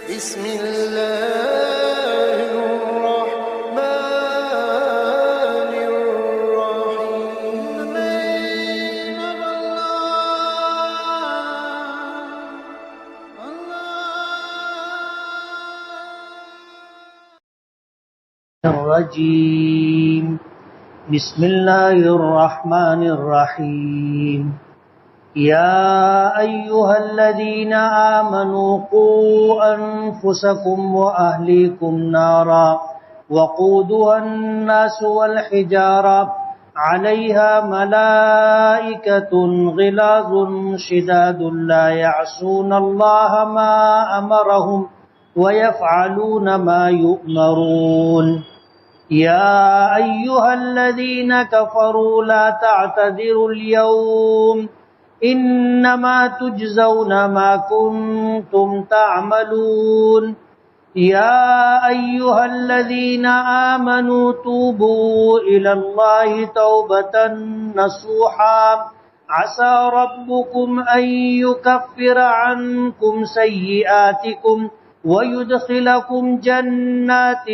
بسم الله الرحمن الرحيم. الرجيم. بسم الله الرحمن الرحيم. يا أيها الذين آمنوا قوا أنفسكم وأهليكم نارا وقودها الناس والحجارة عليها ملائكة غلاظ شداد لا يعصون الله ما أمرهم ويفعلون ما يؤمرون. يا أيها الذين كفروا لا تعتذروا اليوم إنما تجزون ما كنتم تعملون. يا أيها الذين آمنوا توبوا إلى الله توبة نصوحا عسى ربكم أن يكفر عنكم سيئاتكم ويدخلكم جنات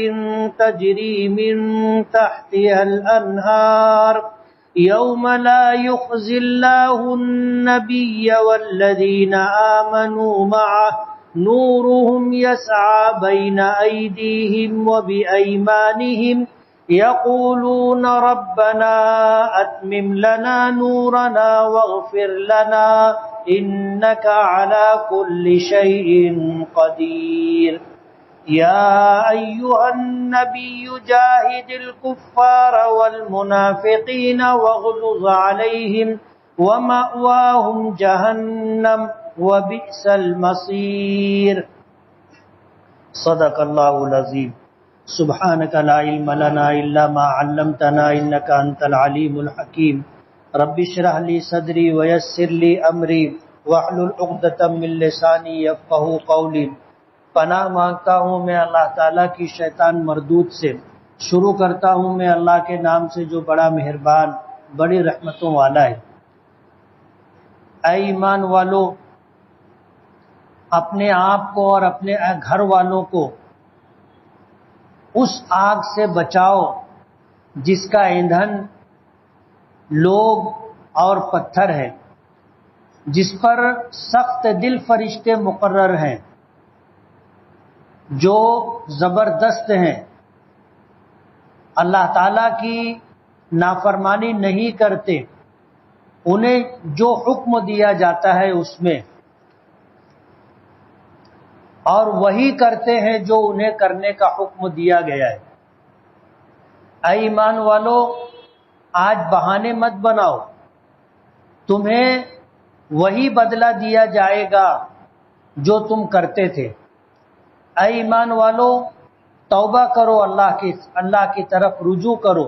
تجري من تحتها الأنهار يوم لا يخزي الله النبي والذين آمنوا معه نورهم يسعى بين أيديهم وبأيمانهم يقولون ربنا أتمم لنا نورنا واغفر لنا إنك على كل شيء قدير. يا أيها النبي جاهد الكفار والمنافقين واغلظ عليهم ومأواهم جهنم وبئس المصير. صدق الله العظيم. سبحانك لا علم لنا إلا ما علمتنا إنك أنت العليم الحكيم. رب اشرح لي صدري ويسر لي أمري واحلل عقدة من لساني يفقهوا قولي. پناہ مانگتا ہوں میں اللہ تعالیٰ کی شیطان مردود سے. شروع کرتا ہوں میں اللہ کے نام سے جو بڑا مہربان بڑی رحمتوں والا ہے. اے ایمان والو، اپنے آپ کو اور اپنے گھر والوں کو اس آگ سے بچاؤ جس کا ایندھن لوگ اور پتھر ہے، جس پر سخت دل فرشتے مقرر ہیں جو زبردست ہیں، اللہ تعالیٰ کی نافرمانی نہیں کرتے، انہیں جو حکم دیا جاتا ہے اس میں، اور وہی کرتے ہیں جو انہیں کرنے کا حکم دیا گیا ہے. اے ایمان والو، آج بہانے مت بناؤ، تمہیں وہی بدلہ دیا جائے گا جو تم کرتے تھے. اے ایمان والو، توبہ کرو، اللہ کی طرف رجوع کرو،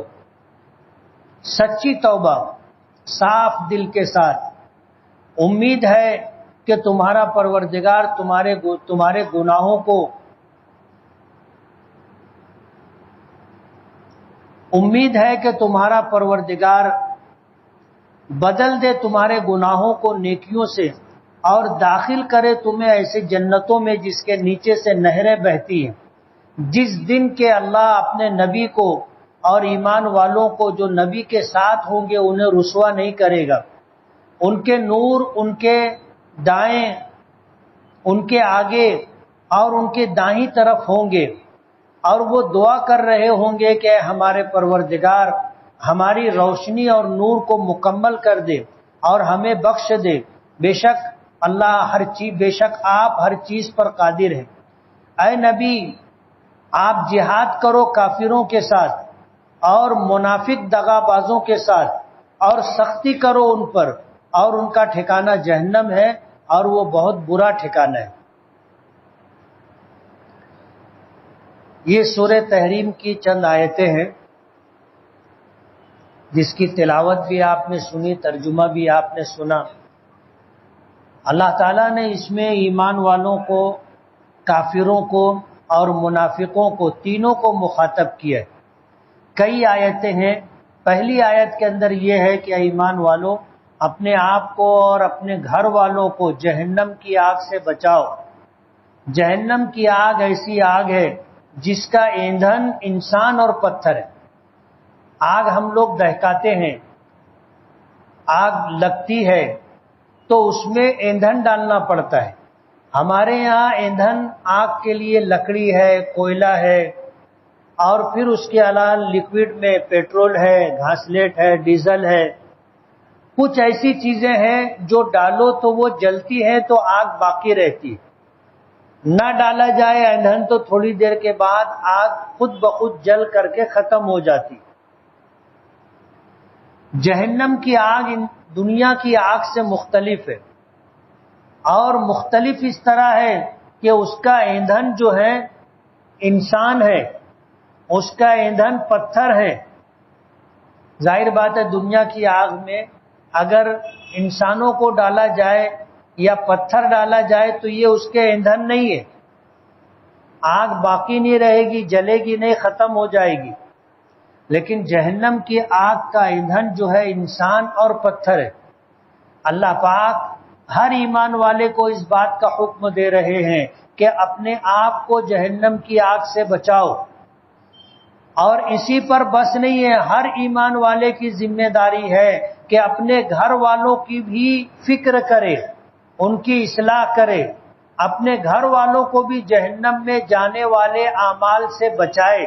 سچی توبہ، صاف دل کے ساتھ. امید ہے کہ تمہارا پروردگار تمہارے گناہوں کو امید ہے کہ تمہارا پروردگار بدل دے تمہارے گناہوں کو نیکیوں سے اور داخل کرے تمہیں ایسے جنتوں میں جس کے نیچے سے نہریں بہتی ہیں. جس دن کے اللہ اپنے نبی کو اور ایمان والوں کو جو نبی کے ساتھ ہوں گے انہیں رسوا نہیں کرے گا. ان کے نور ان کے دائیں، ان کے آگے اور ان کے دائیں طرف ہوں گے، اور وہ دعا کر رہے ہوں گے کہ ہمارے پروردگار ہماری روشنی اور نور کو مکمل کر دے اور ہمیں بخش دے. بے شک بے شک آپ ہر چیز پر قادر ہیں. اے نبی، آپ جہاد کرو کافروں کے ساتھ اور منافق دغا بازوں کے ساتھ، اور سختی کرو ان پر، اور ان کا ٹھکانہ جہنم ہے اور وہ بہت برا ٹھکانہ ہے. یہ سورہ تحریم کی چند آیتیں ہیں جس کی تلاوت بھی آپ نے سنی، ترجمہ بھی آپ نے سنا. اللہ تعالیٰ نے اس میں ایمان والوں کو، کافروں کو اور منافقوں کو، تینوں کو مخاطب کیا ہے. کئی آیتیں ہیں. پہلی آیت کے اندر یہ ہے کہ ایمان والوں، اپنے آپ کو اور اپنے گھر والوں کو جہنم کی آگ سے بچاؤ. جہنم کی آگ ایسی آگ ہے جس کا ایندھن انسان اور پتھر ہے. آگ ہم لوگ دہکاتے ہیں، آگ لگتی ہے تو اس میں ایندھن ڈالنا پڑتا ہے. ہمارے یہاں ایندھن آگ کے لیے لکڑی ہے، کوئلہ ہے، اور پھر اس کے علاوہ لکوڈ میں پیٹرول ہے، گھاسلیٹ ہے، ڈیزل ہے. کچھ ایسی چیزیں ہیں جو ڈالو تو وہ جلتی ہیں تو آگ باقی رہتی ہے، نہ ڈالا جائے ایندھن تو تھوڑی دیر کے بعد آگ خود بخود جل کر کے ختم ہو جاتی. جہنم کی آگ دنیا کی آگ سے مختلف ہے، اور مختلف اس طرح ہے کہ اس کا ایندھن جو ہے انسان ہے، اس کا ایندھن پتھر ہے. ظاہر بات ہے دنیا کی آگ میں اگر انسانوں کو ڈالا جائے یا پتھر ڈالا جائے تو یہ اس کے ایندھن نہیں ہے، آگ باقی نہیں رہے گی، جلے گی نہیں، ختم ہو جائے گی. لیکن جہنم کی آگ کا ایندھن جو ہے انسان اور پتھر ہے. اللہ پاک ہر ایمان والے کو اس بات کا حکم دے رہے ہیں کہ اپنے آپ کو جہنم کی آگ سے بچاؤ. اور اسی پر بس نہیں ہے، ہر ایمان والے کی ذمہ داری ہے کہ اپنے گھر والوں کی بھی فکر کرے، ان کی اصلاح کرے، اپنے گھر والوں کو بھی جہنم میں جانے والے اعمال سے بچائے.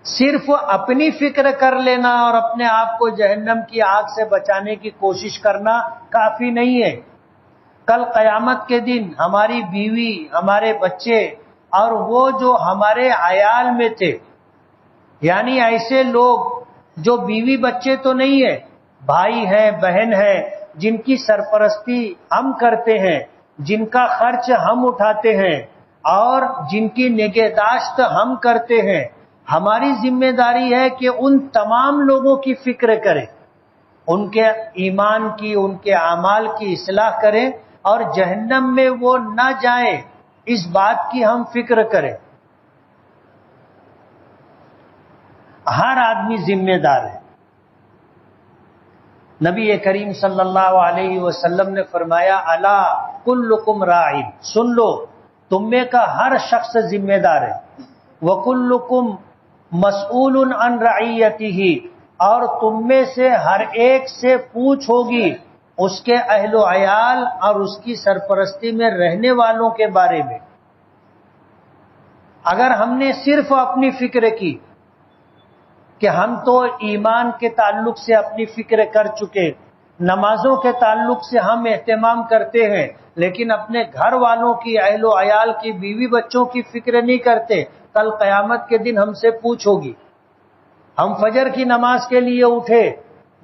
صرف اپنی فکر کر لینا اور اپنے آپ کو جہنم کی آگ سے بچانے کی کوشش کرنا کافی نہیں ہے. کل قیامت کے دن ہماری بیوی، ہمارے بچے اور وہ جو ہمارے عیال میں تھے، یعنی ایسے لوگ جو بیوی بچے تو نہیں ہے، بھائی ہیں، بہن ہیں، جن کی سرپرستی ہم کرتے ہیں، جن کا خرچ ہم اٹھاتے ہیں اور جن کی نگہداشت ہم کرتے ہیں، ہماری ذمہ داری ہے کہ ان تمام لوگوں کی فکر کریں، ان کے ایمان کی، ان کے اعمال کی اصلاح کریں اور جہنم میں وہ نہ جائیں، اس بات کی ہم فکر کریں. ہر آدمی ذمہ دار ہے. نبی کریم صلی اللہ علیہ وسلم نے فرمایا الا کلکم راع، سن لو تم میں کا ہر شخص ذمہ دار ہے. وکلکم مسئول عن رعیتہ، اور تم میں سے ہر ایک سے پوچھ ہوگی اس کے اہل و عیال اور اس کی سرپرستی میں رہنے والوں کے بارے میں. اگر ہم نے صرف اپنی فکر کی کہ ہم تو ایمان کے تعلق سے اپنی فکر کر چکے، نمازوں کے تعلق سے ہم اہتمام کرتے ہیں، لیکن اپنے گھر والوں کی، اہل و عیال کی، بیوی بچوں کی فکر نہیں کرتے، کل قیامت کے دن ہم سے پوچھ ہوگی. ہم فجر کی نماز کے لیے اٹھے،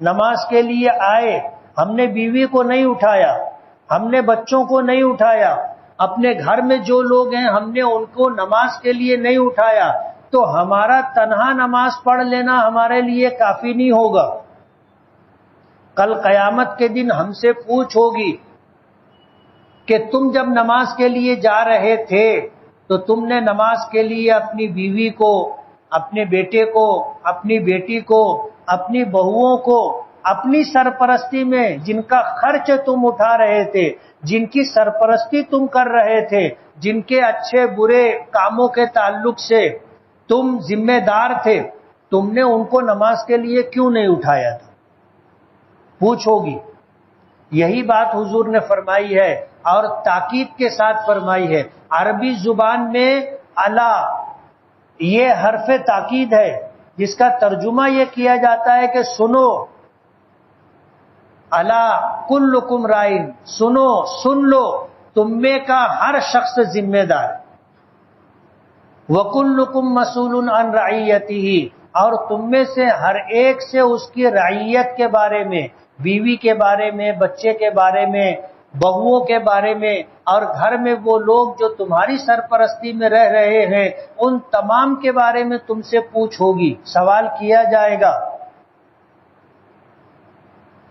نماز کے لیے آئے، ہم نے بیوی کو نہیں اٹھایا، ہم نے بچوں کو نہیں اٹھایا، اپنے گھر میں جو لوگ ہیں ہم نے ان کو نماز کے لیے نہیں اٹھایا، تو ہمارا تنہا نماز پڑھ لینا ہمارے لیے کافی نہیں ہوگا. کل قیامت کے دن ہم سے پوچھ ہوگی کہ تم جب نماز کے لیے جا رہے تھے تو تم نے نماز کے لیے اپنی بیوی کو، اپنے بیٹے کو، اپنی بیٹی کو، اپنی بہوؤں کو، اپنی سرپرستی میں جن کا خرچ تم اٹھا رہے تھے، جن کی سرپرستی تم کر رہے تھے، جن کے اچھے برے کاموں کے تعلق سے تم ذمہ دار تھے، تم نے ان کو نماز کے لیے کیوں نہیں اٹھایا تھا؟ پوچھوگی. یہی بات حضور نے فرمائی ہے اور تاکید کے ساتھ فرمائی ہے. عربی زبان میں الا یہ حرف تاکید ہے، جس کا ترجمہ یہ کیا جاتا ہے کہ سنو. الا کلکم راعٍ، سنو، سن لو تم میں کا ہر شخص ذمہ دار. وَكُلُّكُمْ مَسْئُولٌ عَنْ رَعِيَّتِهِ، اور تم میں سے ہر ایک سے اس کی رعیت کے بارے میں، بیوی کے بارے میں، بچے کے بارے میں، بہوؤں کے بارے میں، اور گھر میں وہ لوگ جو تمہاری سرپرستی میں رہ رہے ہیں ان تمام کے بارے میں تم سے پوچھ ہوگی، سوال کیا جائے گا.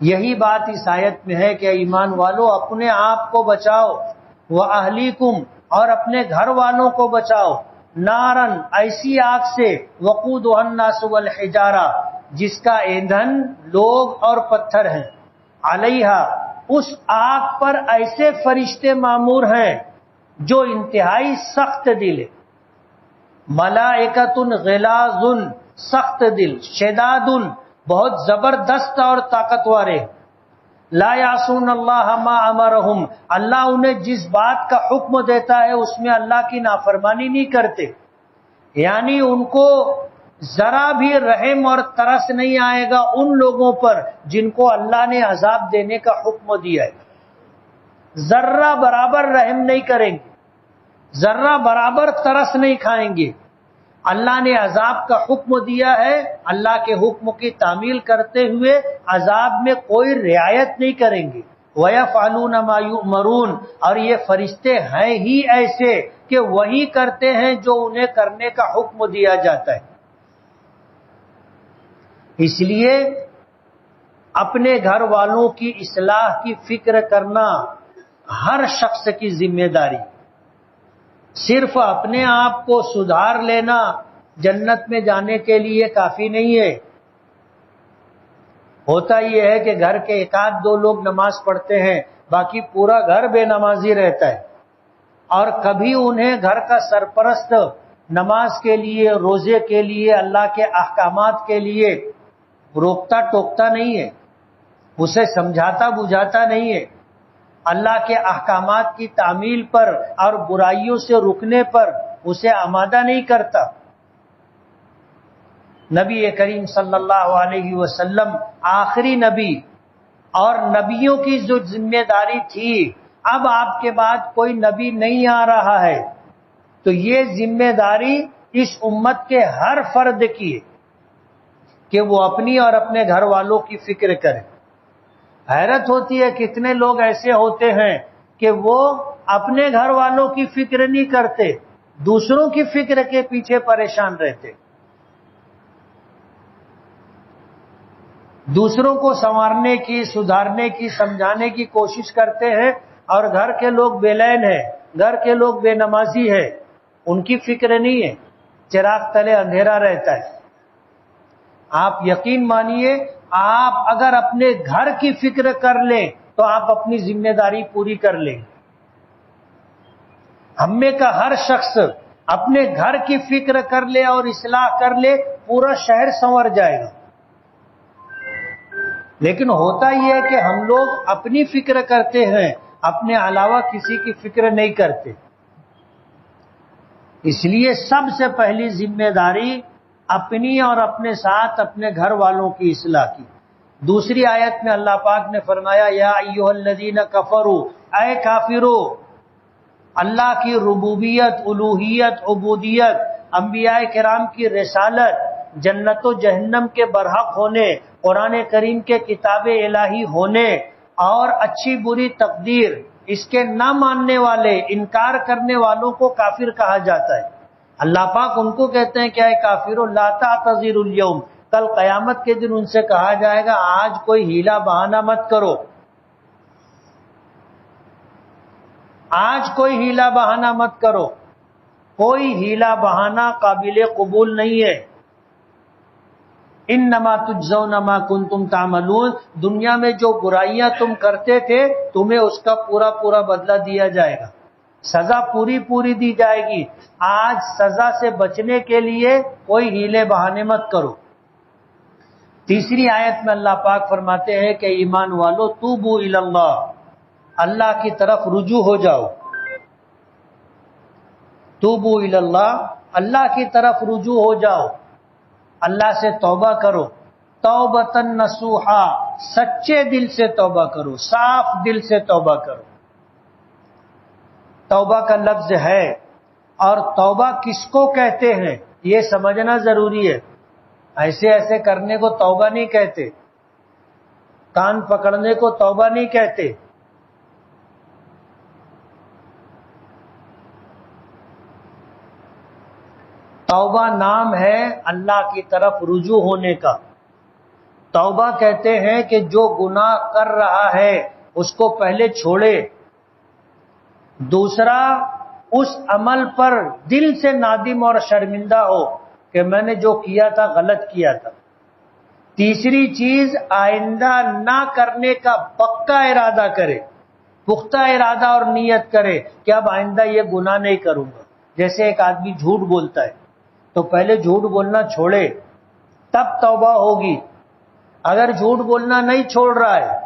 یہی بات اس آیت میں ہے کہ ایمان والو اپنے آپ کو بچاؤ، وَأَهْلِيكُمْ، اور اپنے گھر والوں کو بچاؤ، نارن، ایسی آگ سے، وقودها الناس والحجارہ، جس کا ایندھن لوگ اور پتھر ہیں، علیہا، اس آگ پر ایسے فرشتے مامور ہیں جو انتہائی سخت دل ہے. ملائکۃ غلاظ، سخت دل، شداد، بہت زبردست اور طاقتور ہے. لا یعصون اللہ ما امرہم، اللہ انہیں جس بات کا حکم دیتا ہے اس میں اللہ کی نافرمانی نہیں کرتے. یعنی ان کو ذرا بھی رحم اور ترس نہیں آئے گا ان لوگوں پر جن کو اللہ نے عذاب دینے کا حکم دیا ہے. ذرہ برابر رحم نہیں کریں گے، ذرہ برابر ترس نہیں کھائیں گے. اللہ نے عذاب کا حکم دیا ہے، اللہ کے حکم کی تعمیل کرتے ہوئے عذاب میں کوئی رعایت نہیں کریں گے. وَيَفْعَلُونَ مَا يُؤْمَرُونَ، اور یہ فرشتے ہیں ہی ایسے کہ وہی کرتے ہیں جو انہیں کرنے کا حکم دیا جاتا ہے. اس لیے اپنے گھر والوں کی اصلاح کی فکر کرنا ہر شخص کی ذمہ داری. صرف اپنے آپ کو سدھار لینا جنت میں جانے کے لیے کافی نہیں ہے. ہوتا یہ ہے کہ گھر کے ایک آدھ دو لوگ نماز پڑھتے ہیں، باقی پورا گھر بے نمازی رہتا ہے، اور کبھی انہیں گھر کا سرپرست نماز کے لیے، روزے کے لیے، اللہ کے احکامات کے لیے روکتا ٹوکتا نہیں ہے، اسے سمجھاتا بجھاتا نہیں ہے، اللہ کے احکامات کی تعمیل پر اور برائیوں سے رکنے پر اسے آمادہ نہیں کرتا. نبی کریم صلی اللہ علیہ وسلم آخری نبی، اور نبیوں کی جو ذمہ داری تھی، اب آپ کے بعد کوئی نبی نہیں آ رہا ہے، تو یہ ذمہ داری اس امت کے ہر فرد کی ہے کہ وہ اپنی اور اپنے گھر والوں کی فکر کرے. حیرت ہوتی ہے کتنے لوگ ایسے ہوتے ہیں کہ وہ اپنے گھر والوں کی فکر نہیں کرتے، دوسروں کی فکر کے پیچھے پریشان رہتے، دوسروں کو سنوارنے کی، سدھارنے کی، سمجھانے کی کوشش کرتے ہیں، اور گھر کے لوگ بے لین ہیں، گھر کے لوگ بے نمازی ہیں، ان کی فکر نہیں ہے، چراغ تلے اندھیرا رہتا ہے. آپ یقین مانیے، آپ اگر اپنے گھر کی فکر کر لیں تو آپ اپنی ذمہ داری پوری کر لیں. ہم میں کا ہر شخص اپنے گھر کی فکر کر لے اور اصلاح کر لے، پورا شہر سنور جائے گا. لیکن ہوتا یہ ہے کہ ہم لوگ اپنی فکر کرتے ہیں، اپنے علاوہ کسی کی فکر نہیں کرتے. اس لیے سب سے پہلی ذمہ داری اپنی اور اپنے ساتھ اپنے گھر والوں کی اصلاح کی. دوسری آیت میں اللہ پاک نے فرمایا یا ایھا الذین کفروا، اے کافرو، اللہ کی ربوبیت، الوہیت، عبودیت، انبیاء کرام کی رسالت، جنت و جہنم کے برحق ہونے، قرآن کریم کے کتاب الہی ہونے، اور اچھی بری تقدیر، اس کے نہ ماننے والے، انکار کرنے والوں کو کافر کہا جاتا ہے. اللہ پاک ان کو کہتے ہیں کہ اے کافرو لا تعتذروا اليوم، کل قیامت کے دن ان سے کہا جائے گا آج کوئی ہیلا بہانہ مت کرو، آج کوئی ہیلا بہانہ مت کرو. کوئی ہیلا بہانہ قابل قبول نہیں ہے. انما تجزون ما کنتم تعملون، دنیا میں جو برائیاں تم کرتے تھے تمہیں اس کا پورا پورا بدلہ دیا جائے گا، سزا پوری پوری دی جائے گی. آج سزا سے بچنے کے لیے کوئی ہیلے بہانے مت کرو. تیسری آیت میں اللہ پاک فرماتے ہیں کہ ایمان والو توبو الی اللہ، اللہ کی طرف رجوع ہو جاؤ. توبو الی اللہ، اللہ کی طرف رجوع ہو جاؤ، اللہ سے توبہ کرو. توبۃ نصوحا، سچے دل سے توبہ کرو، صاف دل سے توبہ کرو. توبہ کا لفظ ہے، اور توبہ کس کو کہتے ہیں یہ سمجھنا ضروری ہے. ایسے ایسے کرنے کو توبہ نہیں کہتے، کان پکڑنے کو توبہ نہیں کہتے. توبہ نام ہے اللہ کی طرف رجوع ہونے کا. توبہ کہتے ہیں کہ جو گناہ کر رہا ہے اس کو پہلے چھوڑے، دوسرا اس عمل پر دل سے نادم اور شرمندہ ہو کہ میں نے جو کیا تھا غلط کیا تھا. تیسری چیز آئندہ نہ کرنے کا پکا ارادہ کرے، پختہ ارادہ اور نیت کرے کہ اب آئندہ یہ گناہ نہیں کروں گا۔ جیسے ایک آدمی جھوٹ بولتا ہے تو پہلے جھوٹ بولنا چھوڑے تب توبہ ہوگی۔ اگر جھوٹ بولنا نہیں چھوڑ رہا ہے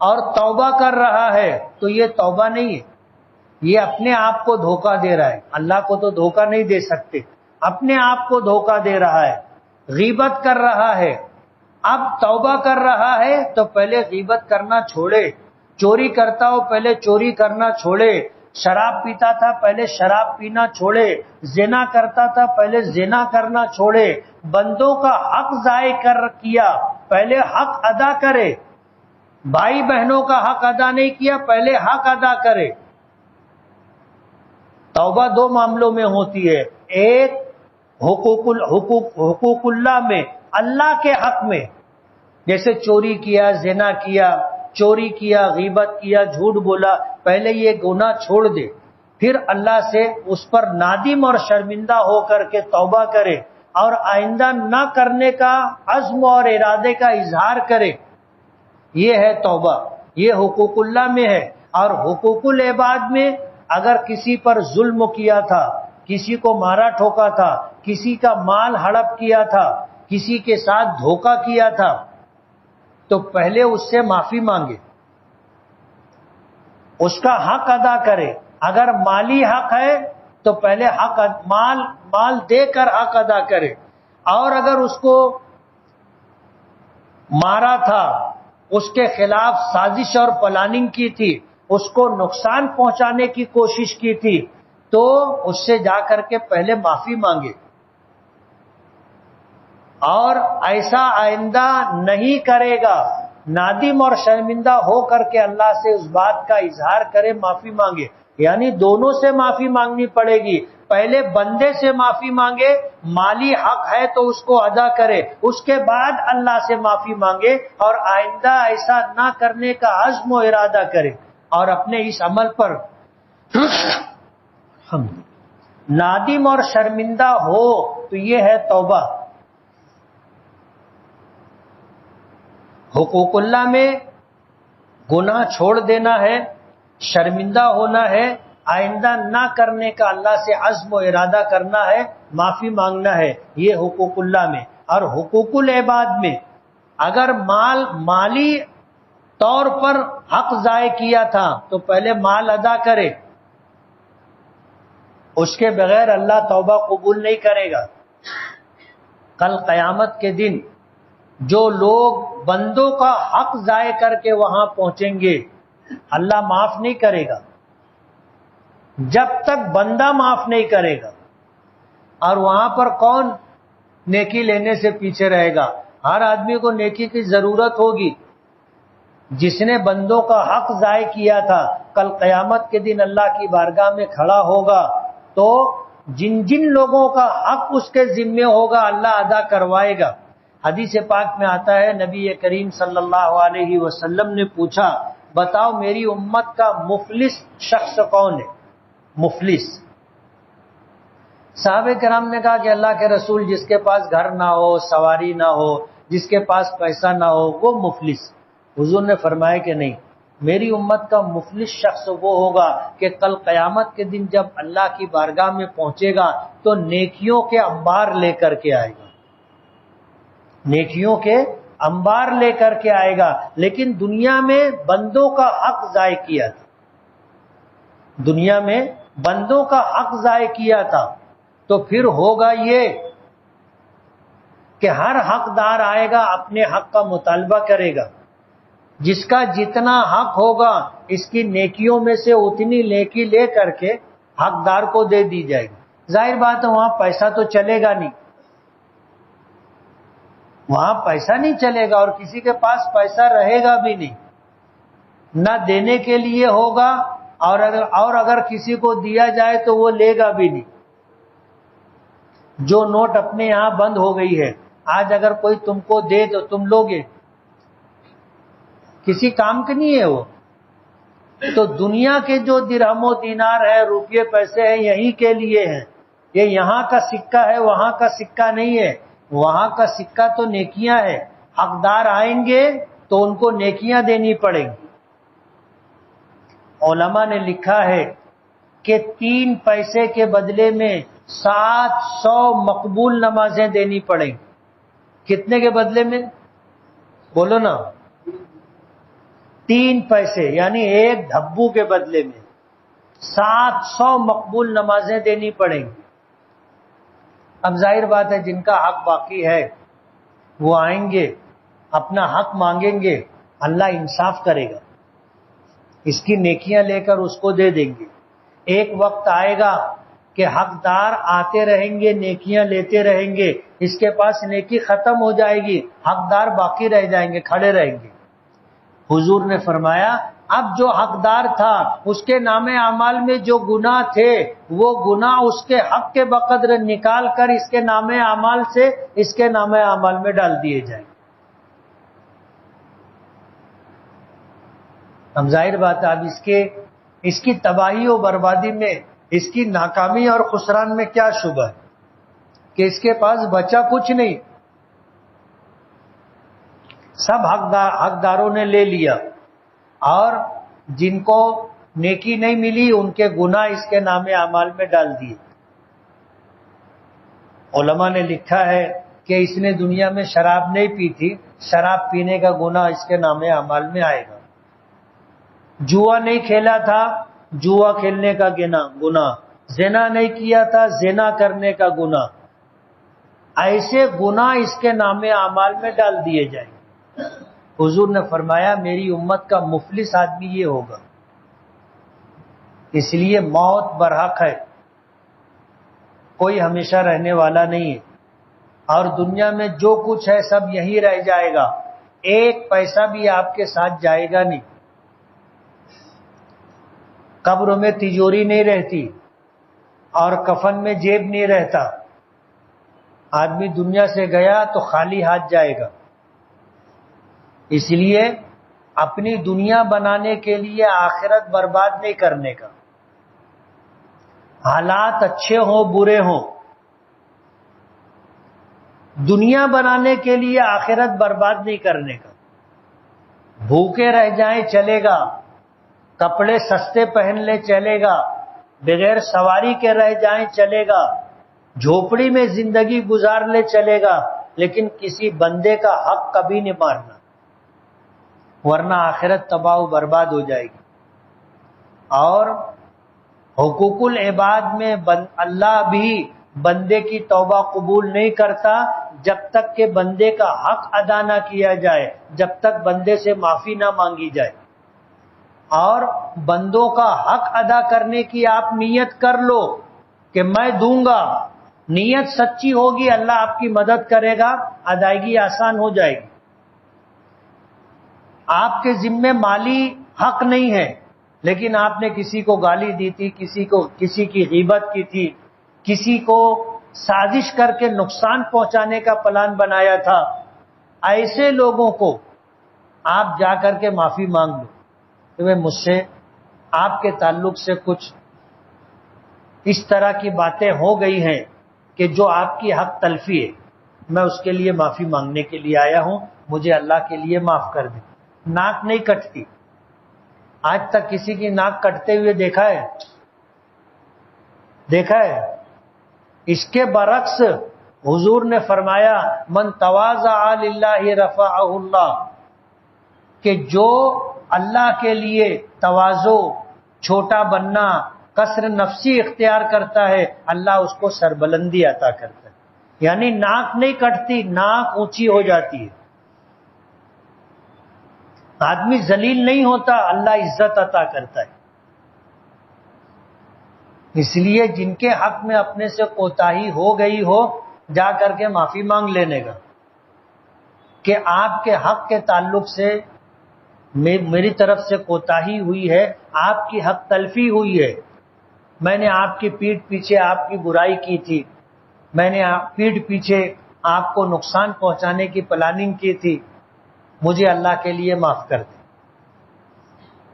اور توبہ کر رہا ہے تو یہ توبہ نہیں ہے، یہ اپنے آپ کو دھوکہ دے رہا ہے۔ اللہ کو تو دھوکہ نہیں دے سکتے، اپنے آپ کو دھوکہ دے رہا ہے۔ غیبت کر رہا ہے، اب توبہ کر رہا ہے تو پہلے غیبت کرنا چھوڑے۔ چوری کرتا ہو پہلے چوری کرنا چھوڑے، شراب پیتا تھا پہلے شراب پینا چھوڑے، زنا کرتا تھا پہلے زنا کرنا چھوڑے، بندوں کا حق ضائع کیا پہلے حق ادا کرے، بھائی بہنوں کا حق ادا نہیں کیا پہلے حق ادا کرے۔ توبہ دو معاملوں میں ہوتی ہے، ایک حقوق اللہ میں، اللہ کے حق میں، جیسے چوری کیا، زنا کیا، چوری کیا، غیبت کیا، جھوٹ بولا، پہلے یہ گناہ چھوڑ دے، پھر اللہ سے اس پر نادم اور شرمندہ ہو کر کے توبہ کرے اور آئندہ نہ کرنے کا عزم اور ارادے کا اظہار کرے۔ یہ ہے توبہ، یہ حقوق اللہ میں ہے۔ اور حقوق العباد میں اگر کسی پر ظلم کیا تھا، کسی کو مارا ٹھوکا تھا، کسی کا مال ہڑپ کیا تھا، کسی کے ساتھ دھوکہ کیا تھا، تو پہلے اس سے معافی مانگے، اس کا حق ادا کرے۔ اگر مالی حق ہے تو پہلے مال دے کر حق ادا کرے، اور اگر اس کو مارا تھا، اس کے خلاف سازش اور پلاننگ کی تھی، اس کو نقصان پہنچانے کی کوشش کی تھی، تو اس سے جا کر کے پہلے معافی مانگے، اور ایسا آئندہ نہیں کرے گا، نادم اور شرمندہ ہو کر کے اللہ سے اس بات کا اظہار کرے، معافی مانگے۔ یعنی دونوں سے معافی مانگنی پڑے گی، پہلے بندے سے معافی مانگے، مالی حق ہے تو اس کو ادا کرے، اس کے بعد اللہ سے معافی مانگے اور آئندہ ایسا نہ کرنے کا عزم و ارادہ کرے، اور اپنے اس عمل پر نادم اور شرمندہ ہو، تو یہ ہے توبہ۔ حقوق اللہ میں گناہ چھوڑ دینا ہے، شرمندہ ہونا ہے، آئندہ نہ کرنے کا اللہ سے عزم و ارادہ کرنا ہے، معافی مانگنا ہے، یہ حقوق اللہ میں۔ اور حقوق العباد میں اگر مالی طور پر حق ضائع کیا تھا تو پہلے مال ادا کرے، اس کے بغیر اللہ توبہ قبول نہیں کرے گا۔ کل قیامت کے دن جو لوگ بندوں کا حق ضائع کر کے وہاں پہنچیں گے، اللہ معاف نہیں کرے گا جب تک بندہ معاف نہیں کرے گا۔ اور وہاں پر کون نیکی لینے سے پیچھے رہے گا؟ ہر آدمی کو نیکی کی ضرورت ہوگی۔ جس نے بندوں کا حق ضائع کیا تھا، کل قیامت کے دن اللہ کی بارگاہ میں کھڑا ہوگا، تو جن جن لوگوں کا حق اس کے ذمے ہوگا اللہ ادا کروائے گا۔ حدیث پاک میں آتا ہے، نبی کریم صلی اللہ علیہ وسلم نے پوچھا، بتاؤ میری امت کا مفلس شخص کون ہے؟ مفلس۔ صحابہ کرام نے کہا کہ اللہ کے رسول، جس کے پاس گھر نہ ہو، سواری نہ ہو، جس کے پاس پیسہ نہ ہو، وہ مفلس۔ حضور نے فرمایا کہ نہیں، میری امت کا مفلس شخص وہ ہوگا کہ کل قیامت کے دن جب اللہ کی بارگاہ میں پہنچے گا تو نیکیوں کے انبار لے کر کے آئے گا، نیکیوں کے انبار لے کر کے آئے گا، لیکن دنیا میں بندوں کا حق ضائع کیا تھا، دنیا میں بندوں کا حق ضائع کیا تھا، تو پھر ہوگا یہ کہ ہر حقدار آئے گا، اپنے حق کا مطالبہ کرے گا، جس کا جتنا حق ہوگا اس کی نیکیوں میں سے اتنی نیکی لے کر کے حقدار کو دے دی جائے گی۔ ظاہر بات ہے وہاں پیسہ تو چلے گا نہیں، وہاں پیسہ نہیں چلے گا، اور کسی کے پاس پیسہ رہے گا بھی نہیں، نہ دینے کے لیے ہوگا، اور اگر کسی کو دیا جائے تو وہ لے گا بھی نہیں۔ جو نوٹ اپنے یہاں بند ہو گئی ہے، آج اگر کوئی تم کو دے تو تم لوگے؟ کسی کام کے نہیں ہے وہ۔ تو دنیا کے جو درہم و دینار ہے، روپیے پیسے ہیں، یہی کے لیے ہیں، یہ یہاں کا سکہ ہے، وہاں کا سکہ نہیں ہے، وہاں کا سکہ تو نیکیاں ہے، حقدار آئیں گے تو ان کو نیکیاں دینی پڑیں گی۔ علماء نے لکھا ہے کہ 3 پیسے کے بدلے میں 700 مقبول نمازیں دینی پڑیں گی۔ کتنے کے بدلے میں؟ بولو نا، 3 پیسے یعنی 1 دھبو کے بدلے میں 700 مقبول نمازیں دینی پڑیں گی۔ اب ظاہر بات ہے جن کا حق باقی ہے وہ آئیں گے، اپنا حق مانگیں گے، اللہ انصاف کرے گا، اس کی نیکیاں لے کر اس کو دے دیں گے۔ ایک وقت آئے گا کہ حقدار آتے رہیں گے، نیکیاں لیتے رہیں گے، اس کے پاس نیکی ختم ہو جائے گی، حقدار باقی رہ جائیں گے، کھڑے رہیں گے۔ حضور نے فرمایا اب جو حقدار تھا اس کے نام اعمال میں جو گناہ تھے وہ گناہ اس کے حق کے بقدر نکال کر اس کے نام اعمال سے اس کے نام اعمال میں ڈال دیے جائیں۔ ہم ظاہر بات ہے اب اس کی تباہی و بربادی میں، اس کی ناکامی اور خسران میں کیا شبہ ہے کہ اس کے پاس بچا کچھ نہیں، سب حقداروں نے لے لیا، اور جن کو نیکی نہیں ملی ان کے گناہ اس کے نام اعمال میں ڈال دیے۔ علماء نے لکھا ہے کہ اس نے دنیا میں شراب نہیں پی تھی، شراب پینے کا گناہ اس کے نام اعمال میں آئے گا۔ جوا نہیں کھیلا تھا، جوا کھیلنے کا گناہ، زنا نہیں کیا تھا، زنا کرنے کا گناہ، ایسے گناہ اس کے نام اعمال میں ڈال دیے جائیں گے۔ حضور نے فرمایا میری امت کا مفلس آدمی یہ ہوگا۔ اس لیے موت برحق ہے، کوئی ہمیشہ رہنے والا نہیں ہے، اور دنیا میں جو کچھ ہے سب یہی رہ جائے گا، ایک پیسہ بھی آپ کے ساتھ جائے گا نہیں۔ قبر میں تجوری نہیں رہتی اور کفن میں جیب نہیں رہتا، آدمی دنیا سے گیا تو خالی ہاتھ جائے گا۔ اس لیے اپنی دنیا بنانے کے لیے آخرت برباد نہیں کرنے کا، حالات اچھے ہوں برے ہوں، دنیا بنانے کے لیے آخرت برباد نہیں کرنے کا۔ بھوکے رہ جائیں چلے گا، کپڑے سستے پہن لے چلے گا، بغیر سواری کے رہ جائیں چلے گا، جھوپڑی میں زندگی گزار لے چلے گا، لیکن کسی بندے کا حق کبھی نہیں مارنا، ورنہ آخرت تباہ و برباد ہو جائے گی۔ اور حقوق العباد میں اللہ بھی بندے کی توبہ قبول نہیں کرتا جب تک کہ بندے کا حق ادا نہ کیا جائے، جب تک بندے سے معافی نہ مانگی جائے۔ اور بندوں کا حق ادا کرنے کی آپ نیت کر لو کہ میں دوں گا، نیت سچی ہوگی اللہ آپ کی مدد کرے گا، ادائیگی آسان ہو جائے گی۔ آپ کے ذمے مالی حق نہیں ہے، لیکن آپ نے کسی کو گالی دی تھی، کسی کی غیبت کی تھی، کسی کو سازش کر کے نقصان پہنچانے کا پلان بنایا تھا، ایسے لوگوں کو آپ جا کر کے معافی مانگ لو کہ مجھ سے آپ کے تعلق سے کچھ اس طرح کی باتیں ہو گئی ہیں کہ جو آپ کی حق تلفی ہے، میں اس کے لیے معافی مانگنے کے لیے آیا ہوں، مجھے اللہ کے لیے معاف کر دیں۔ ناک نہیں کٹتی، آج تک کسی کی ناک کٹتے ہوئے دیکھا ہے؟ اس کے برعکس حضور نے فرمایا من تواضع للہ رفعہ اللہ، کہ جو اللہ کے لیے تواضع، چھوٹا بننا، کسر نفسی اختیار کرتا ہے، اللہ اس کو سربلندی عطا کرتا ہے۔ یعنی ناک نہیں کٹتی، ناک اونچی ہو جاتی ہے۔ آدمی ذلیل نہیں ہوتا، اللہ عزت عطا کرتا ہے۔ اس لیے جن کے حق میں اپنے سے کوتاہی ہو گئی ہو، جا کر کے معافی مانگ لینے کا کہ آپ کے حق کے تعلق سے میری طرف سے کوتاہی ہوئی ہے، آپ کی حق تلفی ہوئی ہے، میں نے آپ کی پیٹھ پیچھے آپ کی برائی کی تھی، میں نے پیٹھ پیچھے آپ کو نقصان پہنچانے کی پلاننگ کی تھی، مجھے اللہ کے لیے معاف کر دیں۔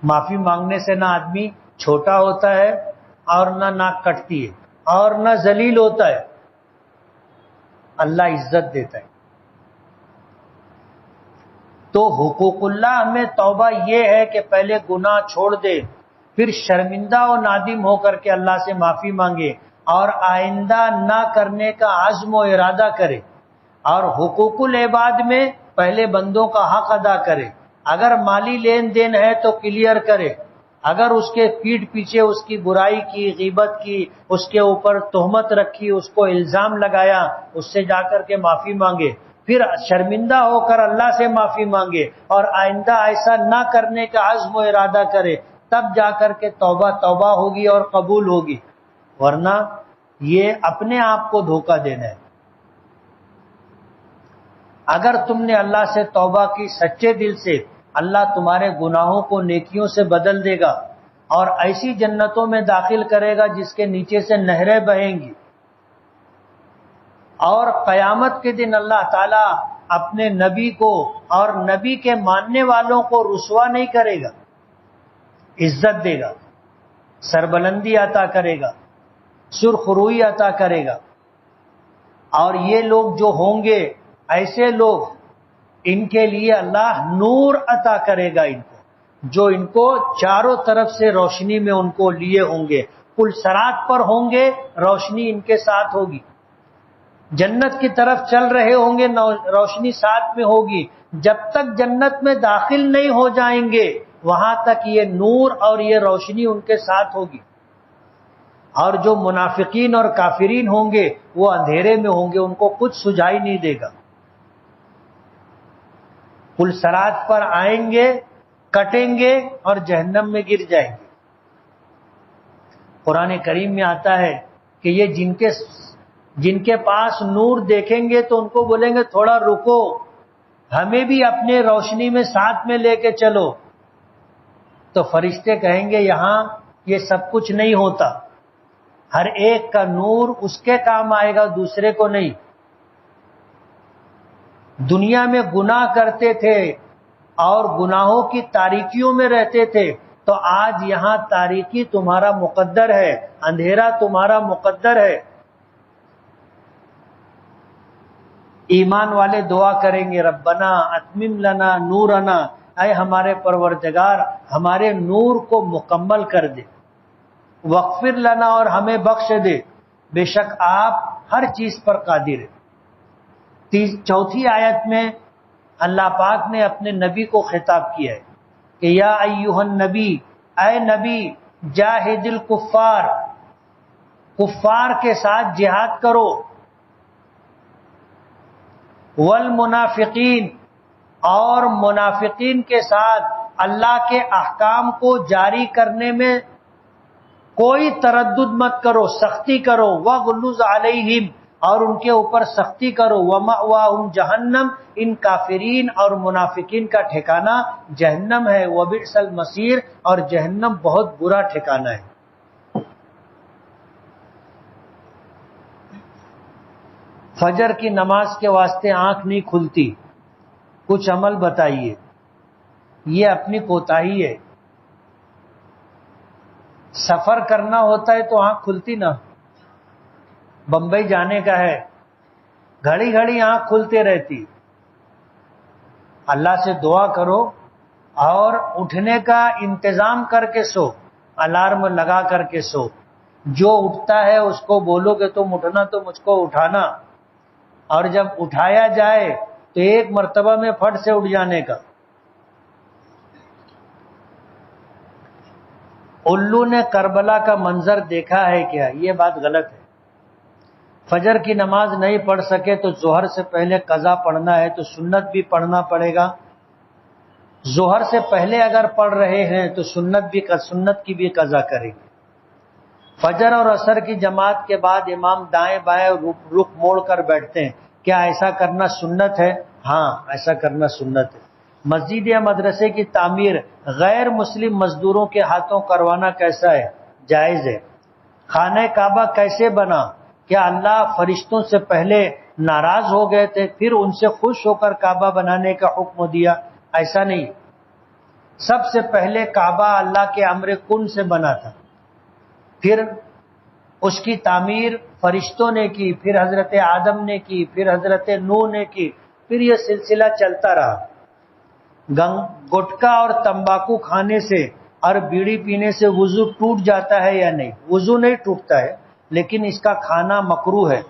معافی مانگنے سے نہ آدمی چھوٹا ہوتا ہے اور نہ ناک کٹتی ہے اور نہ ذلیل ہوتا ہے، اللہ عزت دیتا ہے۔ تو حقوق اللہ میں توبہ یہ ہے کہ پہلے گناہ چھوڑ دے، پھر شرمندہ و نادم ہو کر کے اللہ سے معافی مانگے اور آئندہ نہ کرنے کا عزم و ارادہ کرے، اور حقوق العباد میں پہلے بندوں کا حق ادا کرے، اگر مالی لین دین ہے تو کلیئر کرے، اگر اس کے پیٹھ پیچھے اس کی برائی کی، غیبت کی، اس کے اوپر تہمت رکھی، اس کو الزام لگایا، اس سے جا کر کے معافی مانگے، پھر شرمندہ ہو کر اللہ سے معافی مانگے اور آئندہ ایسا نہ کرنے کا عزم و ارادہ کرے، تب جا کر کے توبہ توبہ ہوگی اور قبول ہوگی، ورنہ یہ اپنے آپ کو دھوکہ دینا ہے۔ اگر تم نے اللہ سے توبہ کی سچے دل سے، اللہ تمہارے گناہوں کو نیکیوں سے بدل دے گا اور ایسی جنتوں میں داخل کرے گا جس کے نیچے سے نہریں بہیں گی، اور قیامت کے دن اللہ تعالیٰ اپنے نبی کو اور نبی کے ماننے والوں کو رسوا نہیں کرے گا، عزت دے گا، سربلندی عطا کرے گا، سرخ روئی عطا کرے گا۔ اور یہ لوگ جو ہوں گے، ایسے لوگ، ان کے لیے اللہ نور عطا کرے گا، ان کو جو ان کو چاروں طرف سے روشنی میں ان کو لیے ہوں گے، پل صراط پر ہوں گے، روشنی ان کے ساتھ ہوگی، جنت کی طرف چل رہے ہوں گے، روشنی ساتھ میں ہوگی، جب تک جنت میں داخل نہیں ہو جائیں گے وہاں تک یہ نور اور یہ روشنی ان کے ساتھ ہوگی، اور جو منافقین اور کافرین ہوں گے وہ اندھیرے میں ہوں گے، ان کو کچھ سجائی نہیں دے گا، پل صراط پر آئیں گے، کٹیں گے اور جہنم میں گر جائیں گے۔ قرآن کریم میں آتا ہے کہ یہ جن کے پاس نور دیکھیں گے تو ان کو بولیں گے تھوڑا رکو، ہمیں بھی اپنے روشنی میں ساتھ میں لے کے چلو، تو فرشتے کہیں گے یہاں یہ سب کچھ نہیں ہوتا، ہر ایک کا نور اس کے کام آئے گا، دوسرے کو نہیں۔ دنیا میں گناہ کرتے تھے اور گناہوں کی تاریکیوں میں رہتے تھے، تو آج یہاں تاریکی تمہارا مقدر ہے، اندھیرا تمہارا مقدر ہے۔ ایمان والے دعا کریں گے ربنا اتمم لنا نورنا، اے ہمارے پروردگار ہمارے نور کو مکمل کر دے، وغفر لنا، اور ہمیں بخش دے، بے شک آپ ہر چیز پر قادر ہیں۔ چوتھی آیت میں اللہ پاک نے اپنے نبی کو خطاب کیا ہے کہ یا ایھا النبی، اے نبی، جاہد الکفار، کفار کے ساتھ جہاد کرو، والمنافقین، اور منافقین کے ساتھ اللہ کے احکام کو جاری کرنے میں کوئی تردد مت کرو، سختی کرو، وغلظ علیہم، اور ان کے اوپر سختی کرو، ومأواہم جہنم، ان کافرین اور منافقین کا ٹھکانہ جہنم ہے، وبئس المصیر، اور جہنم بہت برا ٹھکانہ ہے۔ فجر کی نماز کے واسطے آنکھ نہیں کھلتی، کچھ عمل بتائیے۔ یہ اپنی کوتاہی ہے، سفر کرنا ہوتا ہے تو آنکھ کھلتی نا، بمبئی جانے کا ہے، گھڑی گھڑی آنکھ کھلتے رہتی۔ اللہ سے دعا کرو اور اٹھنے کا انتظام کر کے سو، الارم لگا کر کے سو، جو اٹھتا ہے اس کو بولو کہ تم اٹھنا تو مجھ کو اٹھانا، اور جب اٹھایا جائے تو ایک مرتبہ میں پھٹ سے اٹھ جانے کا۔ الو نے کربلا کا منظر دیکھا ہے کیا؟ یہ بات غلط ہے۔ فجر کی نماز نہیں پڑھ سکے تو ظہر سے پہلے قضا پڑھنا ہے تو سنت بھی پڑھنا پڑے گا، ظہر سے پہلے اگر پڑھ رہے ہیں تو سنت کی بھی قضا کریں گے۔ فجر اور عصر کی جماعت کے بعد امام دائیں بائیں رخ موڑ کر بیٹھتے ہیں، کیا ایسا کرنا سنت ہے؟ ہاں، ایسا کرنا سنت ہے۔ مسجد یا مدرسے کی تعمیر غیر مسلم مزدوروں کے ہاتھوں کروانا کیسا ہے؟ جائز ہے۔ خانہ کعبہ کیسے بنا؟ کیا اللہ فرشتوں سے پہلے ناراض ہو گئے تھے پھر ان سے خوش ہو کر کعبہ بنانے کا حکم دیا؟ ایسا نہیں، سب سے پہلے کعبہ اللہ کے امر کن سے بنا تھا، پھر اس کی تعمیر فرشتوں نے کی، پھر حضرت آدم نے کی، پھر حضرت نوح نے کی، پھر یہ سلسلہ چلتا رہا۔ گٹکا اور تمباکو کھانے سے اور بیڑی پینے سے وضو ٹوٹ جاتا ہے یا نہیں؟ وضو نہیں ٹوٹتا ہے، لیکن اس کا کھانا مکروہ ہے۔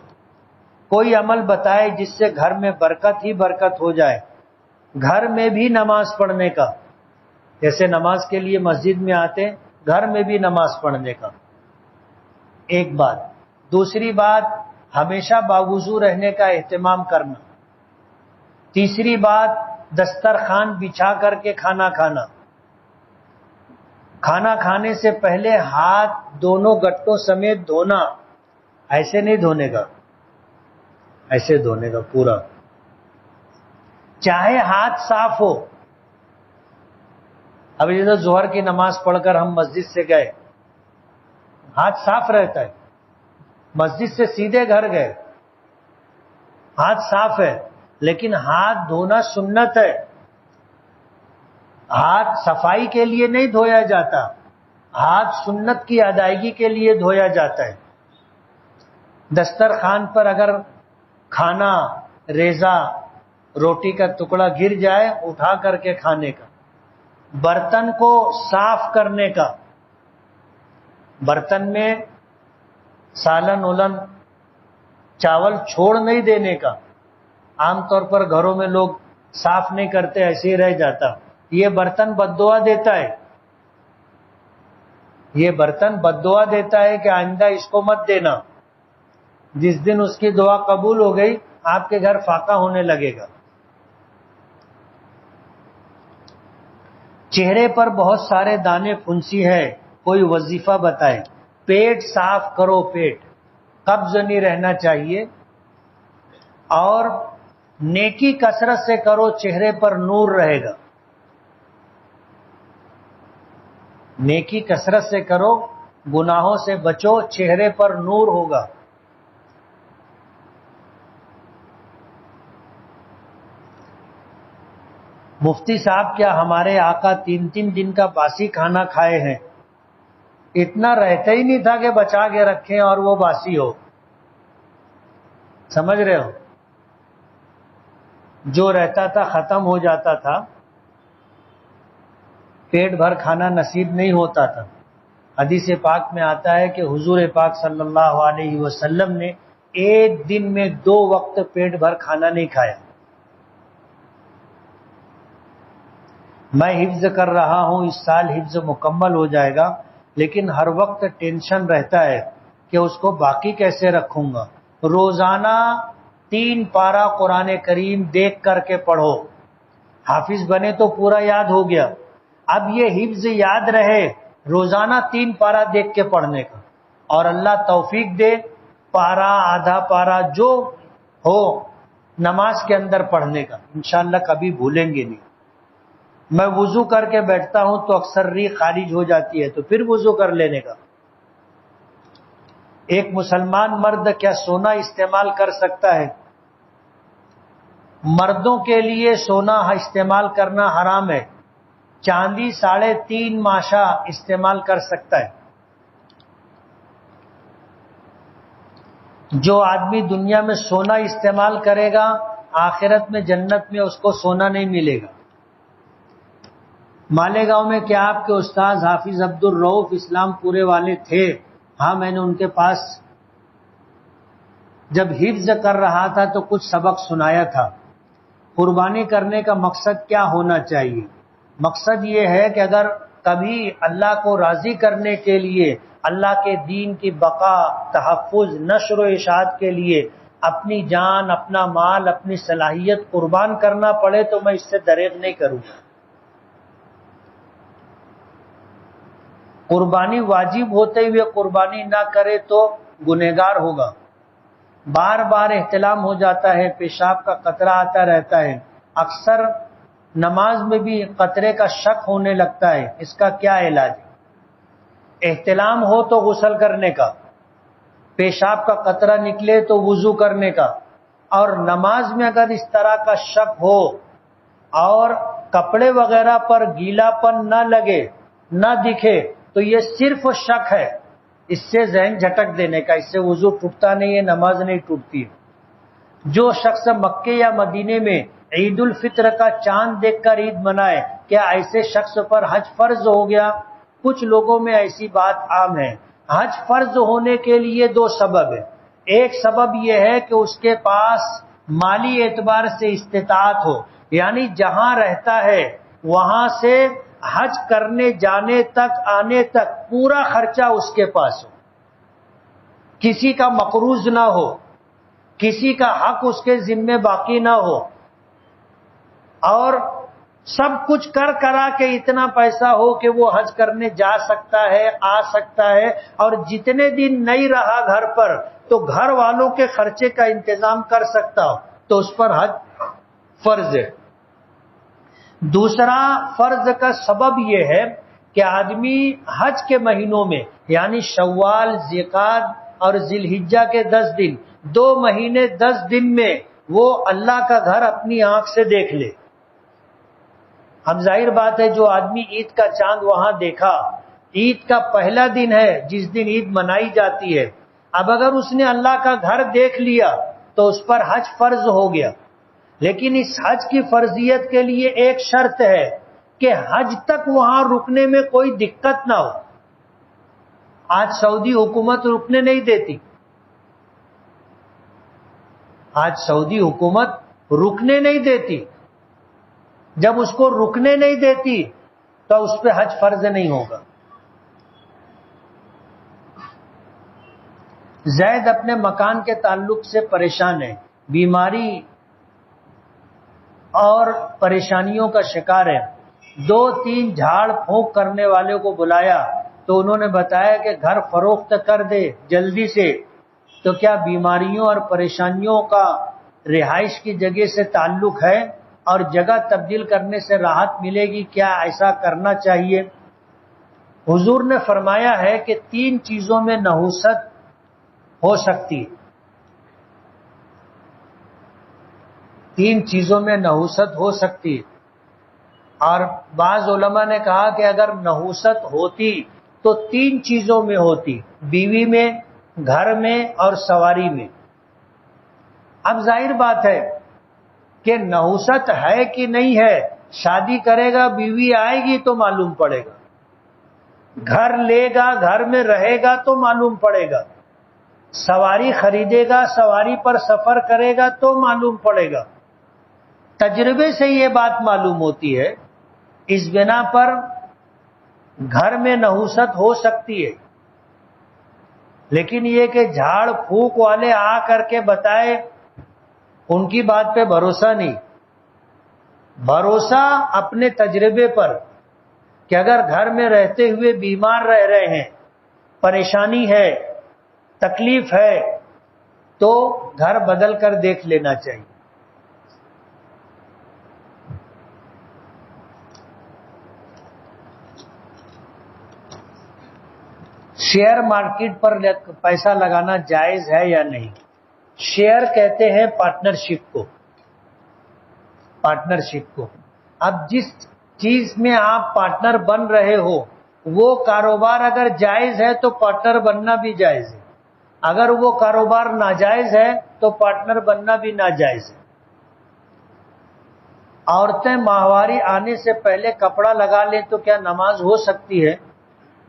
کوئی عمل بتائے جس سے گھر میں برکت ہی برکت ہو جائے، گھر میں بھی نماز پڑھنے کا، جیسے نماز کے لیے مسجد میں آتے، گھر میں بھی نماز پڑھنے کا، ایک بات۔ دوسری بات، ہمیشہ باوضو رہنے کا اہتمام کرنا۔ تیسری بات، دسترخوان بچھا کر کے کھانا کھانا۔ کھانا کھانے سے پہلے ہاتھ دونوں گٹوں سمیت دھونا، ایسے نہیں دھونے کا، ایسے دھونے کا پورا، چاہے ہاتھ صاف ہو۔ اب جیسے ظہر کی نماز پڑھ کر ہم مسجد سے گئے، ہاتھ صاف رہتا ہے، مسجد سے سیدھے گھر گئے، ہاتھ صاف ہے، لیکن ہاتھ دھونا سنت ہے۔ ہاتھ صفائی کے لیے نہیں دھویا جاتا، ہاتھ سنت کی ادائیگی کے لیے دھویا جاتا ہے۔ دسترخوان پر اگر کھانا، ریزہ، روٹی کا ٹکڑا گر جائے، اٹھا کر کے کھانے کا۔ برتن کو صاف کرنے کا، برتن میں سالن اولن چاول چھوڑ نہیں دینے کا۔ عام طور پر گھروں میں لوگ صاف نہیں کرتے، ایسے ہی رہ جاتا، یہ برتن بد دعا دیتا ہے، یہ برتن بد دعا دیتا ہے کہ آئندہ اس کو مت دینا۔ جس دن اس کی دعا قبول ہو گئی، آپ کے گھر فاقہ ہونے لگے گا۔ چہرے پر بہت سارے دانے پھنسی ہے، کوئی وظیفہ بتائے۔ پیٹ صاف کرو، پیٹ قبض نہیں رہنا چاہیے، اور نیکی کثرت سے کرو، چہرے پر نور رہے گا۔ نیکی کثرت سے کرو، گناہوں سے بچو، چہرے پر نور ہوگا۔ مفتی صاحب، کیا ہمارے آقا 3 دن کا باسی کھانا کھائے ہیں؟ اتنا رہتا ہی نہیں تھا کہ بچا کے رکھیں اور وہ باسی ہو، سمجھ رہے ہو؟ جو رہتا تھا ختم ہو جاتا تھا، پیٹ بھر کھانا نصیب نہیں ہوتا تھا۔ حدیث پاک میں آتا ہے کہ حضور پاک صلی اللہ علیہ وسلم نے ایک دن میں 2 وقت پیٹ بھر کھانا نہیں کھایا۔ میں حفظ کر رہا ہوں، اس سال حفظ مکمل ہو جائے گا، لیکن ہر وقت ٹینشن رہتا ہے کہ اس کو باقی کیسے رکھوں گا۔ روزانہ 3 پارہ قرآن کریم دیکھ کر کے پڑھو، حافظ بنے تو پورا یاد ہو گیا۔ اب یہ حفظ یاد رہے، روزانہ 3 پارہ دیکھ کے پڑھنے کا، اور اللہ توفیق دے پارہ آدھا پارہ جو ہو نماز کے اندر پڑھنے کا، انشاءاللہ کبھی بھولیں گے نہیں۔ میں وضو کر کے بیٹھتا ہوں تو اکثر ریح خارج ہو جاتی ہے، تو پھر وضو کر لینے کا۔ ایک مسلمان مرد کیا سونا استعمال کر سکتا ہے؟ مردوں کے لیے سونا استعمال کرنا حرام ہے، چاندی 3.5 ماشا استعمال کر سکتا ہے۔ جو آدمی دنیا میں سونا استعمال کرے گا، آخرت میں جنت میں اس کو سونا نہیں ملے گا۔ مالیگاؤں میں کیا آپ کے استاذ حافظ عبدالرؤف اسلام پورے والے تھے؟ ہاں، میں نے ان کے پاس جب حفظ کر رہا تھا تو کچھ سبق سنایا تھا۔ قربانی کرنے کا مقصد کیا ہونا چاہیے؟ مقصد یہ ہے کہ اگر کبھی اللہ کو راضی کرنے کے لیے، اللہ کے دین کی بقا، تحفظ، نشر و اشاعت کے لیے اپنی جان، اپنا مال، اپنی صلاحیت قربان کرنا پڑے تو میں اس سے دریغ نہیں کروں گا۔ قربانی واجب ہوتے ہوئے قربانی نہ کرے تو گنہگار ہوگا۔ بار بار احتلام ہو جاتا ہے، پیشاب کا قطرہ آتا رہتا ہے، اکثر نماز میں بھی قطرے کا شک ہونے لگتا ہے، اس کا کیا علاج ہے؟ احتلام ہو تو غسل کرنے کا، پیشاب کا قطرہ نکلے تو وضو کرنے کا، اور نماز میں اگر اس طرح کا شک ہو اور کپڑے وغیرہ پر گیلا پن نہ لگے، نہ دکھے، تو یہ صرف شک ہے، اس سے ذہن جھٹک دینے کا، اس سے وضو ٹوٹتا نہیں ہے، نماز نہیں ٹوٹتی ہے۔ جو شخص مکے یا مدینے میں عید الفطر کا چاند دیکھ کر عید منائے، کیا ایسے شخص پر حج فرض ہو گیا؟ کچھ لوگوں میں ایسی بات عام ہے۔ حج فرض ہونے کے لیے دو سبب ہے۔ ایک سبب یہ ہے کہ اس کے پاس مالی اعتبار سے استطاعت ہو، یعنی جہاں رہتا ہے وہاں سے حج کرنے جانے تک آنے تک پورا خرچہ اس کے پاس ہو، کسی کا مقروض نہ ہو، کسی کا حق اس کے ذمے باقی نہ ہو، اور سب کچھ کر کرا کے اتنا پیسہ ہو کہ وہ حج کرنے جا سکتا ہے، آ سکتا ہے، اور جتنے دن نہیں رہا گھر پر تو گھر والوں کے خرچے کا انتظام کر سکتا ہو، تو اس پر حج فرض ہے۔ دوسرا فرض کا سبب یہ ہے کہ آدمی حج کے مہینوں میں، یعنی شوال، ذیقعد اور ذی الحجہ کے 10 دن، 2 مہینے 10 دن میں وہ اللہ کا گھر اپنی آنکھ سے دیکھ لے۔ اب ظاہر بات ہے جو آدمی عید کا چاند وہاں دیکھا، عید کا پہلا دن ہے جس دن عید منائی جاتی ہے، اب اگر اس نے اللہ کا گھر دیکھ لیا تو اس پر حج فرض ہو گیا۔ لیکن اس حج کی فرضیت کے لیے ایک شرط ہے کہ حج تک وہاں رکنے میں کوئی دقت نہ ہو۔ آج سعودی حکومت رکنے نہیں دیتی، آج سعودی حکومت رکنے نہیں دیتی۔ جب اس کو رکنے نہیں دیتی تو اس پہ حج فرض نہیں ہوگا۔ زید اپنے مکان کے تعلق سے پریشان ہے، بیماری اور پریشانیوں کا شکار ہے۔ 2-3 جھاڑ پھونک کرنے والے کو بلایا تو انہوں نے بتایا کہ گھر فروخت کر دے جلدی سے۔ تو کیا بیماریوں اور پریشانیوں کا رہائش کی جگہ سے تعلق ہے اور جگہ تبدیل کرنے سے راحت ملے گی؟ کیا ایسا کرنا چاہیے؟ حضور نے فرمایا ہے کہ 3 چیزوں میں نحوست ہو سکتی ہے، 3 چیزوں میں نحوست ہو سکتی ہے، اور بعض علماء نے کہا کہ اگر نحوست ہوتی تو 3 چیزوں میں ہوتی، بیوی میں، گھر میں اور سواری میں۔ اب ظاہر بات ہے کہ نحوست ہے کہ نہیں ہے، شادی کرے گا، بیوی آئے گی تو معلوم پڑے گا، گھر لے گا، گھر میں رہے گا تو معلوم پڑے گا، سواری خریدے گا، سواری پر سفر کرے گا تو معلوم پڑے گا۔ تجربے سے یہ بات معلوم ہوتی ہے۔ اس بنا پر گھر میں نحوست ہو سکتی ہے، لیکن یہ کہ جھاڑ پھونک والے آ کر کے بتائے، ان کی بات پہ بھروسہ نہیں۔ بھروسہ اپنے تجربے پر کہ اگر گھر میں رہتے ہوئے بیمار رہ رہے ہیں، پریشانی ہے، تکلیف ہے، تو گھر بدل کر دیکھ لینا چاہیے۔ شیئر مارکیٹ پر پیسہ لگانا جائز ہے یا نہیں؟ شیئر کہتے ہیں پارٹنرشپ کو، پارٹنرشپ کو۔ اب جس چیز میں آپ پارٹنر بن رہے ہو وہ کاروبار اگر جائز ہے تو پارٹنر بننا بھی جائز ہے، اگر وہ کاروبار ناجائز ہے تو پارٹنر بننا بھی ناجائز ہے۔ عورتیں ماہواری آنے سے پہلے کپڑا لگا لیں تو کیا نماز ہو سکتی ہے؟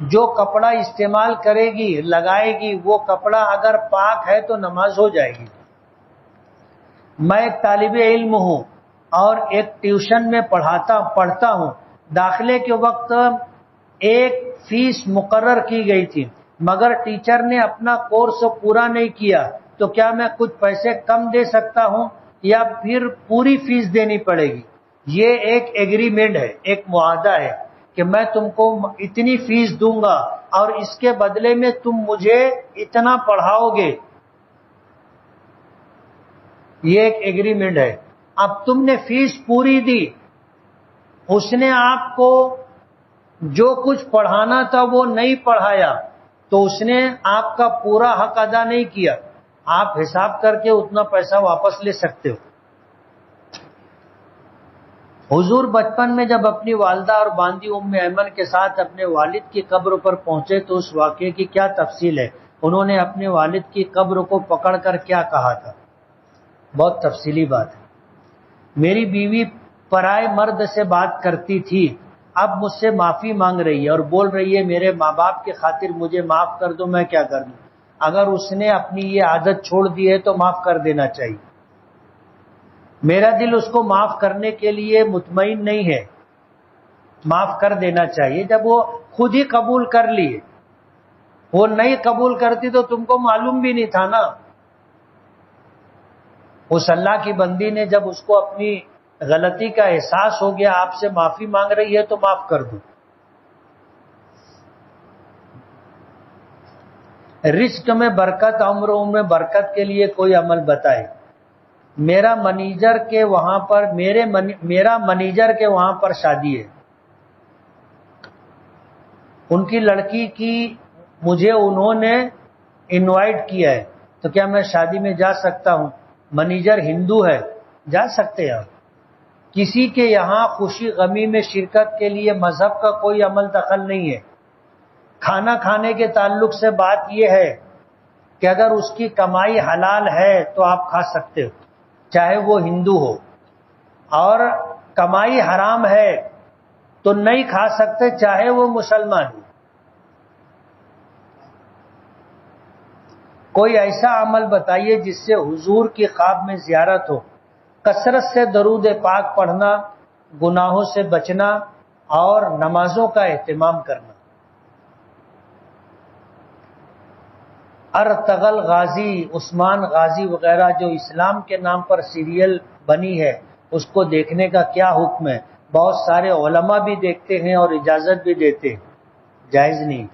جو کپڑا استعمال کرے گی، لگائے گی، وہ کپڑا اگر پاک ہے تو نماز ہو جائے گی۔ میں ایک طالب علم ہوں اور ایک ٹیوشن میں پڑھتا ہوں۔ داخلے کے وقت ایک فیس مقرر کی گئی تھی، مگر ٹیچر نے اپنا کورس پورا نہیں کیا، تو کیا میں کچھ پیسے کم دے سکتا ہوں یا پھر پوری فیس دینی پڑے گی؟ یہ ایک ایگریمنٹ ہے، ایک معاہدہ ہے کہ میں تم کو اتنی فیس دوں گا اور اس کے بدلے میں تم مجھے اتنا پڑھاؤ گے، یہ ایک ایگریمنٹ ہے۔ اب تم نے فیس پوری دی، اس نے آپ کو جو کچھ پڑھانا تھا وہ نہیں پڑھایا، تو اس نے آپ کا پورا حق ادا نہیں کیا، آپ حساب کر کے اتنا پیسہ واپس لے سکتے ہو۔ حضور بچپن میں جب اپنی والدہ اور باندی ام ایمن کے ساتھ اپنے والد کی قبر پر پہنچے تو اس واقعے کی کیا تفصیل ہے؟ انہوں نے اپنے والد کی قبر کو پکڑ کر کیا کہا تھا؟ بہت تفصیلی بات ہے۔ میری بیوی پرائے مرد سے بات کرتی تھی، اب مجھ سے معافی مانگ رہی ہے اور بول رہی ہے میرے ماں باپ کی خاطر مجھے معاف کر دو، میں کیا کر دوں؟ اگر اس نے اپنی یہ عادت چھوڑ دی ہے تو معاف کر دینا چاہیے۔ میرا دل اس کو معاف کرنے کے لیے مطمئن نہیں ہے، معاف کر دینا چاہیے۔ جب وہ خود ہی قبول کر لیے، وہ نہیں قبول کرتی تو تم کو معلوم بھی نہیں تھا نا۔ اس اللہ کی بندی نے جب اس کو اپنی غلطی کا احساس ہو گیا، آپ سے معافی مانگ رہی ہے تو معاف کر دو۔ رزق میں برکت، عمروں میں برکت کے لیے کوئی عمل بتائے۔ میرا منیجر کے وہاں پر شادی ہے، ان کی لڑکی کی مجھے انہوں نے انوائٹ کیا ہے، تو کیا میں شادی میں جا سکتا ہوں؟ منیجر ہندو ہے، جا سکتے ہیں۔ کسی کے یہاں خوشی غمی میں شرکت کے لیے مذہب کا کوئی عمل دخل نہیں ہے۔ کھانا کھانے کے تعلق سے بات یہ ہے کہ اگر اس کی کمائی حلال ہے تو آپ کھا سکتے ہو، چاہے وہ ہندو ہو، اور کمائی حرام ہے تو نہیں کھا سکتے، چاہے وہ مسلمان ہو۔ کوئی ایسا عمل بتائیے جس سے حضور کی خواب میں زیارت ہو۔ کثرت سے درود پاک پڑھنا، گناہوں سے بچنا اور نمازوں کا اہتمام کرنا۔ ارطغرل غازی، عثمان غازی وغیرہ جو اسلام کے نام پر سیریل بنی ہے، اس کو دیکھنے کا کیا حکم ہے؟ بہت سارے علماء بھی دیکھتے ہیں اور اجازت بھی دیتے ہیں، جائز نہیں۔